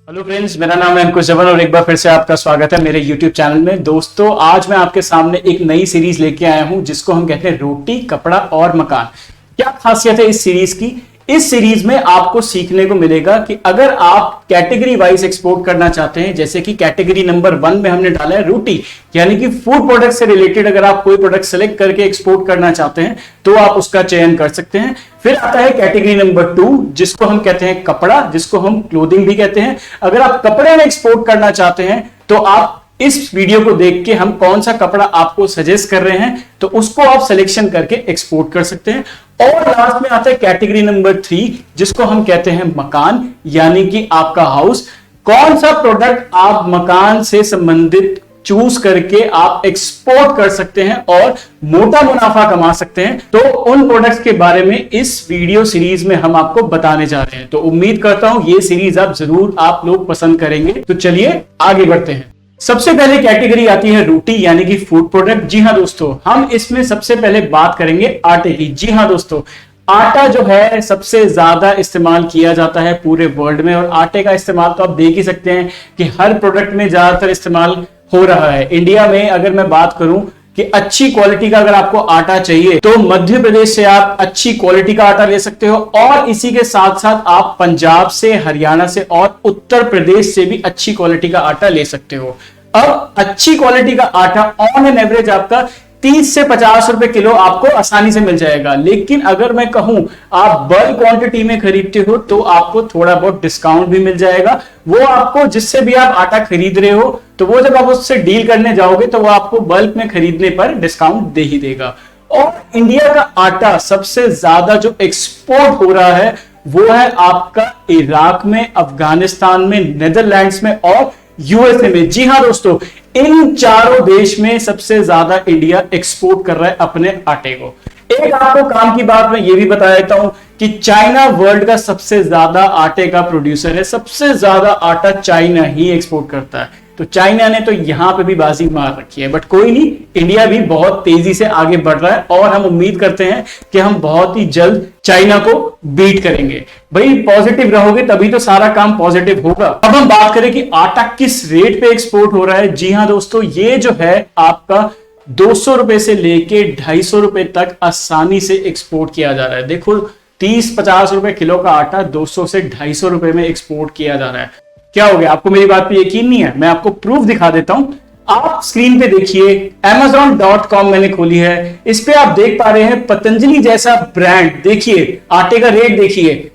Hello friends, मेरा नाम है अंकुश जवन और एक बार फिर से आपका स्वागत है मेरे YouTube चैनल में। दोस्तों, आज मैं आपके सामने एक नई सीरीज लेके आया हूं जिसको हम कहते हैं रोटी, कपड़ा और मकान। क्या खासियत है इस सीरीज की? इस सीरीज में आपको सीखने को मिलेगा कि अगर आप कैटेगरी वाइज एक्सपोर्ट करना चाहते हैं, जैसे कि कैटेगरी नंबर 1 में हमने डाला है रोटी, यानी कि फूड प्रोडक्ट से रिलेटेड अगर आप कोई प्रोडक्ट सेलेक्ट करके एक्सपोर्ट करना चाहते हैं तो आप उसका चयन कर सकते हैं। फिर आता है कैटेगरी नंबर 2 जिसको हम कहते हैं कपड़ा, जिसको हम क्लोथिंग भी कहते हैं। अगर आप कपड़े में एक्सपोर्ट करना चाहते हैं तो आप इस वीडियो को देख के हम कौन सा कपड़ा आपको सजेस्ट कर रहे हैं तो उसको आप सिलेक्शन करके एक्सपोर्ट कर सकते हैं। और लास्ट में आता है कैटेगरी नंबर 3 जिसको हम कहते हैं मकान, यानी कि आपका हाउस। कौन सा प्रोडक्ट आप मकान से संबंधित चूज करके आप एक्सपोर्ट कर सकते हैं और मोटा मुनाफा कमा सकते हैं, तो उन प्रोडक्ट्स के बारे में इस वीडियो सीरीज में हम आपको बताने जा रहे हैं। तो उम्मीद करता हूं ये सीरीज आप लोग पसंद करेंगे। तो चलिए आगे बढ़ते हैं। सबसे पहले कैटेगरी आती है रोटी, यानी कि फूड प्रोडक्ट। जी हां दोस्तों, हम इसमें सबसे पहले बात करेंगे आटे की। जी हां दोस्तों, आटा जो है सबसे ज्यादा इस्तेमाल किया जाता है पूरे वर्ल्ड में, और आटे का इस्तेमाल तो आप देख ही सकते हैं कि हर प्रोडक्ट में ज्यादातर इस्तेमाल हो रहा है। इंडिया में अगर मैं बात करूं कि अच्छी क्वालिटी का अगर आपको आटा चाहिए तो मध्य प्रदेश से आप अच्छी क्वालिटी का आटा ले सकते हो, और इसी के साथ साथ आप पंजाब से, हरियाणा से और उत्तर प्रदेश से भी अच्छी क्वालिटी का आटा ले सकते हो। अब अच्छी क्वालिटी का आटा ऑन एन एवरेज आपका 30 से 50 रुपए किलो आपको आसानी से मिल जाएगा। लेकिन अगर मैं कहूं आप बल्क क्वांटिटी में खरीदते हो तो आपको थोड़ा बहुत डिस्काउंट भी मिल जाएगा। वो आपको जिससे भी आप आटा खरीद रहे हो तो वो जब आप उससे डील करने जाओगे तो वो आपको बल्क में खरीदने पर डिस्काउंट दे ही देगा। और इंडिया का आटा सबसे ज्यादा जो एक्सपोर्ट हो रहा है वो है आपका इराक में, अफगानिस्तान में, नेदरलैंड्स में और यूएसए में। जी हां दोस्तों, इन चारों देश में सबसे ज्यादा इंडिया एक्सपोर्ट कर रहा है अपने आटे को। एक आपको काम की बात मैं ये भी बता देता हूं कि चाइना वर्ल्ड का सबसे ज्यादा आटे का प्रोड्यूसर है। सबसे ज्यादा आटा चाइना ही एक्सपोर्ट करता है। तो चाइना ने तो यहां पे भी बाजी मार रखी है, बट कोई नहीं, इंडिया भी बहुत तेजी से आगे बढ़ रहा है और हम उम्मीद करते हैं कि हम बहुत ही जल्द चाइना को बीट करेंगे। भाई पॉजिटिव रहोगे तभी तो सारा काम पॉजिटिव होगा। अब हम बात करें कि आटा किस रेट पे एक्सपोर्ट हो रहा है। जी हां दोस्तों, ये जो है आपका 200 रुपए से लेके 250 रुपए तक आसानी से एक्सपोर्ट किया जा रहा है। देखो 30-50 रुपए किलो का आटा 200 से 250 रुपए में एक्सपोर्ट किया जा रहा है। क्या हो गया, आपको मेरी बात पे यकीन नहीं है? मैं आपको प्रूफ दिखा देता हूं। आप स्क्रीन पे देखिए, amazon.com मैंने खोली है। इस पे आप देख पा रहे हैं पतंजलि जैसा ब्रांड। देखिए आटे का रेट देखिए,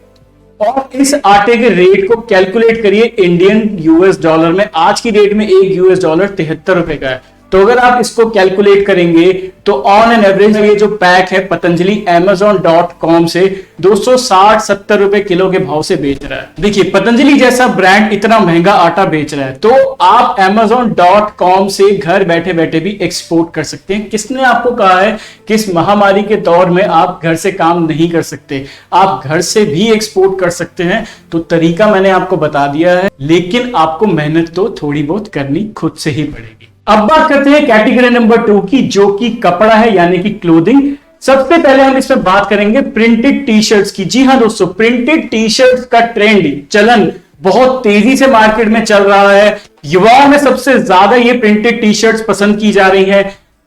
और इस आटे के रेट को कैलकुलेट करिए इंडियन यूएस डॉलर में। आज की डेट में एक यूएस डॉलर 73 रुपए का है। तो अगर आप इसको कैलकुलेट करेंगे तो ऑन एन एवरेज ये जो पैक है पतंजलि amazon.com से 260-70 रुपए किलो के भाव से बेच रहा है। देखिए पतंजलि जैसा ब्रांड इतना महंगा आटा बेच रहा है, तो आप amazon.com से घर बैठे बैठे भी एक्सपोर्ट कर सकते हैं। किसने आपको कहा है कि इस महामारी के दौर में आप घर से काम नहीं कर सकते? आप घर से भी एक्सपोर्ट कर सकते हैं। तो तरीका मैंने आपको बता दिया है, लेकिन आपको मेहनत तो थोड़ी बहुत करनी खुद से ही पड़ेगी। अब बात करते हैं कैटेगरी नंबर 2 की, जो कि कपड़ा है, यानी कि क्लोथिंग। सबसे पहले हम इसमें बात करेंगे प्रिंटेड टी शर्ट्स की। जी हां दोस्तों, प्रिंटेड टी शर्ट्स का ट्रेंड, चलन बहुत तेजी से मार्केट में चल रहा है। युवाओं में सबसे ज्यादा ये प्रिंटेड टी शर्ट्स पसंद की जा रही है।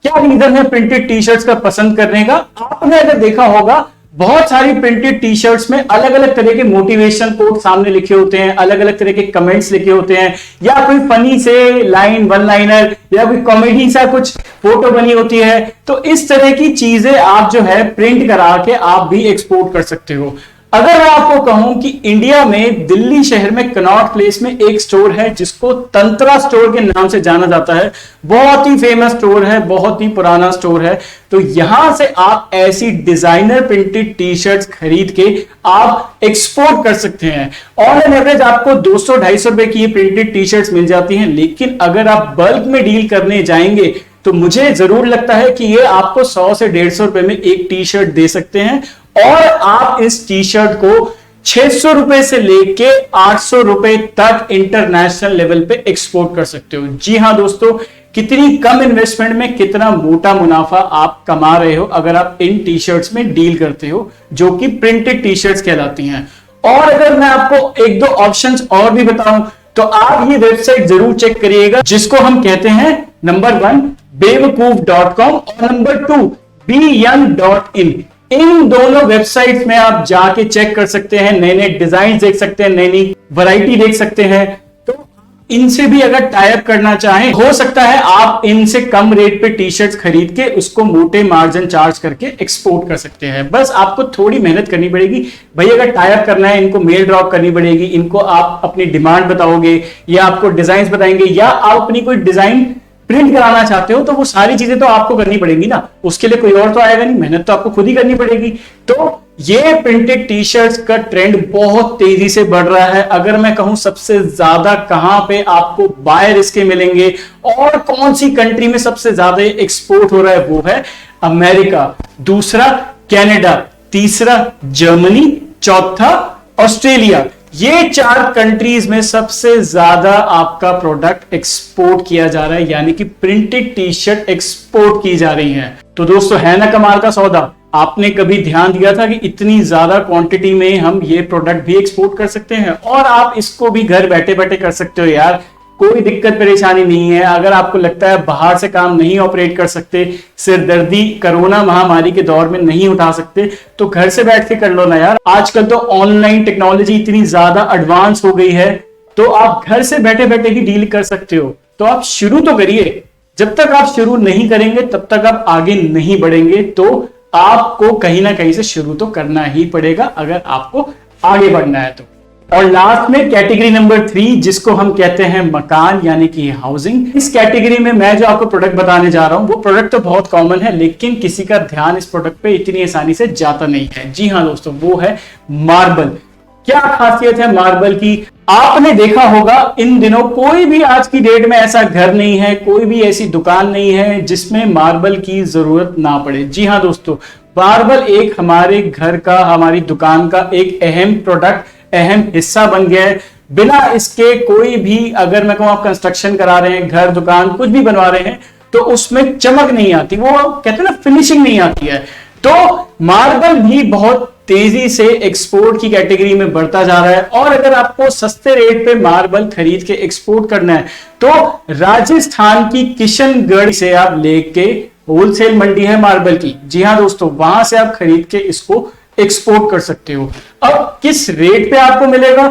क्या रीजन है प्रिंटेड टी शर्ट्स का पसंद करने का? आपने अगर देखा होगा बहुत सारी प्रिंटेड टी शर्ट्स में अलग अलग तरह के मोटिवेशन कोट सामने लिखे होते हैं, अलग अलग तरह के कमेंट्स लिखे होते हैं, या कोई फनी से लाइन, वन लाइनर, या कोई कॉमेडी सा कुछ फोटो बनी होती है। तो इस तरह की चीजें आप जो है प्रिंट करा के आप भी एक्सपोर्ट कर सकते हो। अगर मैं आपको कहूं कि इंडिया में दिल्ली शहर में कनॉट प्लेस में एक स्टोर है जिसको तंत्रा स्टोर के नाम से जाना जाता है। बहुत ही फेमस स्टोर है, बहुत ही पुराना स्टोर है। तो यहां से आप ऐसी डिजाइनर प्रिंटेड टी शर्ट्स खरीद के आप एक्सपोर्ट कर सकते हैं। ऑन एन एवरेज आपको 200-250 रुपए की ये प्रिंटेड टी शर्ट्स मिल जाती हैं। लेकिन अगर आप बल्क में डील करने जाएंगे तो मुझे जरूर लगता है कि ये आपको 100 से 150 रुपए में एक टी शर्ट दे सकते हैं, और आप इस टी शर्ट को 600 रुपए से लेके 800 रुपए तक इंटरनेशनल लेवल पे एक्सपोर्ट कर सकते हो। जी हां दोस्तों, कितनी कम इन्वेस्टमेंट में कितना मोटा मुनाफा आप कमा रहे हो अगर आप इन टी शर्ट्स में डील करते हो, जो कि प्रिंटेड टी शर्ट्स कहलाती हैं। और अगर मैं आपको एक दो ऑप्शंस और भी बताऊं तो आप ये वेबसाइट जरूर चेक करिएगा, जिसको हम कहते हैं नंबर 1 बेवकूफ.com और नंबर 2 beyoung.in। इन दोनों वेबसाइट्स में आप जाके चेक कर सकते हैं, नए नए डिजाइन देख सकते हैं, नई नई वैरायटी देख सकते हैं। तो इनसे भी अगर टाई अप करना चाहें, हो सकता है आप इनसे कम रेट पे टी शर्ट्स खरीद के उसको मोटे मार्जिन चार्ज करके एक्सपोर्ट कर सकते हैं। बस आपको थोड़ी मेहनत करनी पड़ेगी भाई। अगर टाई अप करना है, इनको मेल ड्रॉप करनी पड़ेगी, इनको आप अपनी डिमांड बताओगे या आपको डिजाइन बताएंगे या आप अपनी कोई डिजाइन प्रिंट कराना चाहते हो, तो वो सारी चीजें तो आपको करनी पड़ेंगी ना। उसके लिए कोई और तो आएगा नहीं, मेहनत तो आपको खुद ही करनी पड़ेगी। तो ये प्रिंटेड टी शर्ट्स का ट्रेंड बहुत तेजी से बढ़ रहा है। अगर मैं कहूं सबसे ज्यादा कहां पे आपको बायर इसके मिलेंगे और कौन सी कंट्री में सबसे ज्यादा एक्सपोर्ट हो रहा है, वो है अमेरिका, दूसरा कनाडा, तीसरा जर्मनी, चौथा ऑस्ट्रेलिया। ये 4 कंट्रीज में सबसे ज्यादा आपका प्रोडक्ट एक्सपोर्ट किया जा रहा है, यानी कि प्रिंटेड टी शर्ट एक्सपोर्ट की जा रही है। तो दोस्तों, है ना कमाल का सौदा। आपने कभी ध्यान दिया था कि इतनी ज्यादा क्वांटिटी में हम ये प्रोडक्ट भी एक्सपोर्ट कर सकते हैं और आप इसको भी घर बैठे बैठे कर सकते हो यार। कोई दिक्कत परेशानी नहीं है। अगर आपको लगता है बाहर से काम नहीं ऑपरेट कर सकते, सिरदर्दी कोरोना महामारी के दौर में नहीं उठा सकते, तो घर से बैठ के कर लो ना यार। आजकल तो ऑनलाइन टेक्नोलॉजी इतनी ज्यादा एडवांस हो गई है, तो आप घर से बैठे बैठे ही डील कर सकते हो। तो आप शुरू तो करिए। जब तक आप शुरू नहीं करेंगे तब तक आप आगे नहीं बढ़ेंगे। तो आपको कहीं ना कहीं से शुरू तो करना ही पड़ेगा अगर आपको आगे बढ़ना है तो। और लास्ट में कैटेगरी नंबर 3, जिसको हम कहते हैं मकान, यानी कि हाउसिंग। इस कैटेगरी में मैं जो आपको प्रोडक्ट बताने जा रहा हूं, वो प्रोडक्ट तो बहुत कॉमन है, लेकिन किसी का ध्यान इस प्रोडक्ट पे इतनी आसानी से जाता नहीं है। जी हाँ दोस्तों, वो है मार्बल। क्या खासियत है मार्बल की? आपने देखा होगा इन दिनों कोई भी आज की डेट में ऐसा घर नहीं है, कोई भी ऐसी दुकान नहीं है जिसमें मार्बल की जरूरत ना पड़े। जी हाँ दोस्तों, मार्बल एक हमारे घर का, हमारी दुकान का एक अहम प्रोडक्ट, अहम हिस्सा बन गया है। बिना इसके कोई भी, अगर मैं कहूं आप कंस्ट्रक्शन करा रहे हैं, घर दुकान कुछ भी बनवा रहे हैं, तो उसमें चमक नहीं आती, वो कहते हैं ना फिनिशिंग नहीं आती है। तो मार्बल भी बहुत तेजी से एक्सपोर्ट की कैटेगरी में बढ़ता जा रहा है। और अगर आपको सस्ते रेट पे मार्बल खरीद के एक्सपोर्ट करना है, तो राजस्थान की किशनगढ़ से आप लेके, होलसेल मंडी है मार्बल की, जी हाँ दोस्तों, वहां से आप खरीद के इसको एक्सपोर्ट कर सकते हो। अब किस रेट पे आपको मिलेगा?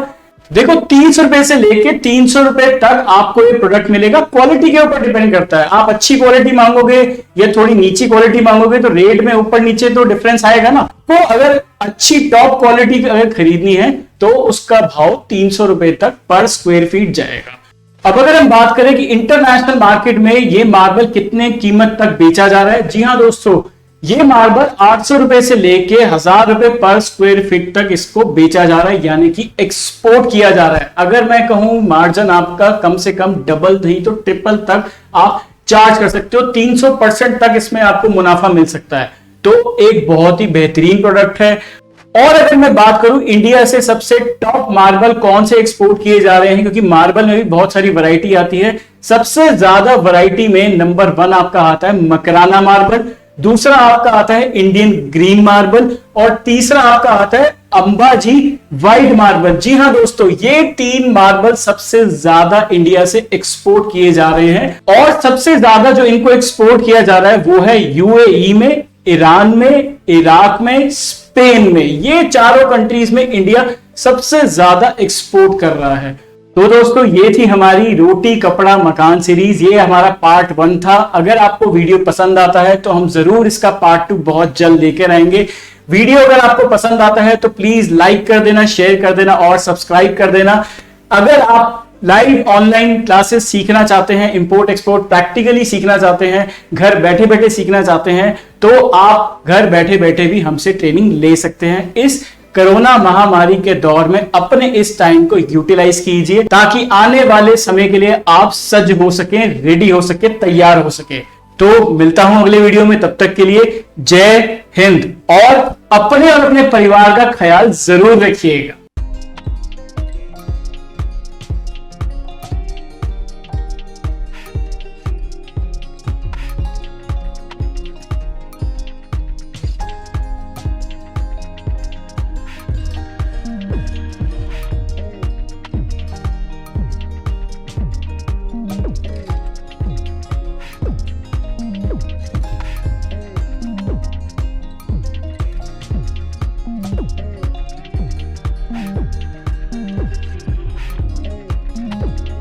देखो, 300 रुपए से लेके 300 रुपए तक आपको ये प्रोडक्ट मिलेगा। क्वालिटी के ऊपर डिपेंड करता है। आप अच्छी क्वालिटी मांगोगे या थोड़ी नीची क्वालिटी मांगोगे, तो रेट में ऊपर नीचे तो डिफरेंस आएगा ना। तो अगर अच्छी टॉप क्वालिटी अगर खरीदनी है, तो उसका भाव 300 रुपए तक पर स्क्वायर फीट जाएगा। अब अगर हम बात करें कि इंटरनेशनल मार्केट में ये मार्बल कितने कीमत तक बेचा जा रहा है, जी हाँ दोस्तों, ये मार्बल 800 रुपए से लेके 1000 रुपए पर स्क्वायर फीट तक इसको बेचा जा रहा है, यानी कि एक्सपोर्ट किया जा रहा है। अगर मैं कहूं मार्जिन आपका कम से कम डबल नहीं तो ट्रिपल तक आप चार्ज कर सकते हो। 300% तक इसमें आपको मुनाफा मिल सकता है। तो एक बहुत ही बेहतरीन प्रोडक्ट है। और अगर मैं बात करूं इंडिया से सबसे टॉप मार्बल कौन से एक्सपोर्ट किए जा रहे हैं, क्योंकि मार्बल में भी बहुत सारी वैरायटी आती है। सबसे ज्यादा वैरायटी में नंबर 1 आपका आता है मकराना मार्बल, दूसरा आपका आता है इंडियन ग्रीन मार्बल और तीसरा आपका आता है अंबाजी व्हाइट मार्बल। जी हाँ दोस्तों, ये 3 मार्बल सबसे ज्यादा इंडिया से एक्सपोर्ट किए जा रहे हैं। और सबसे ज्यादा जो इनको एक्सपोर्ट किया जा रहा है वो है यूएई में, ईरान में, इराक में, स्पेन में। ये चारों कंट्रीज में इंडिया सबसे ज्यादा एक्सपोर्ट कर रहा है। तो दोस्तों, ये थी हमारी रोटी कपड़ा मकान सीरीज। ये हमारा पार्ट 1 था। अगर आपको वीडियो पसंद आता है तो हम जरूर इसका पार्ट 2 बहुत जल्द लेकर आएंगे। वीडियो अगर आपको पसंद आता है तो प्लीज लाइक कर देना, शेयर कर देना और सब्सक्राइब कर देना। अगर आप लाइव ऑनलाइन क्लासेस सीखना चाहते हैं, इंपोर्ट एक्सपोर्ट प्रैक्टिकली सीखना चाहते हैं, घर बैठे बैठे सीखना चाहते हैं, तो आप घर बैठे बैठे भी हमसे ट्रेनिंग ले सकते हैं। इस कोरोना महामारी के दौर में अपने इस टाइम को यूटिलाइज कीजिए, ताकि आने वाले समय के लिए आप सज्ज हो सके, रेडी हो सके, तैयार हो सके। तो मिलता हूं अगले वीडियो में, तब तक के लिए जय हिंद। और अपने परिवार का ख्याल जरूर रखिएगा।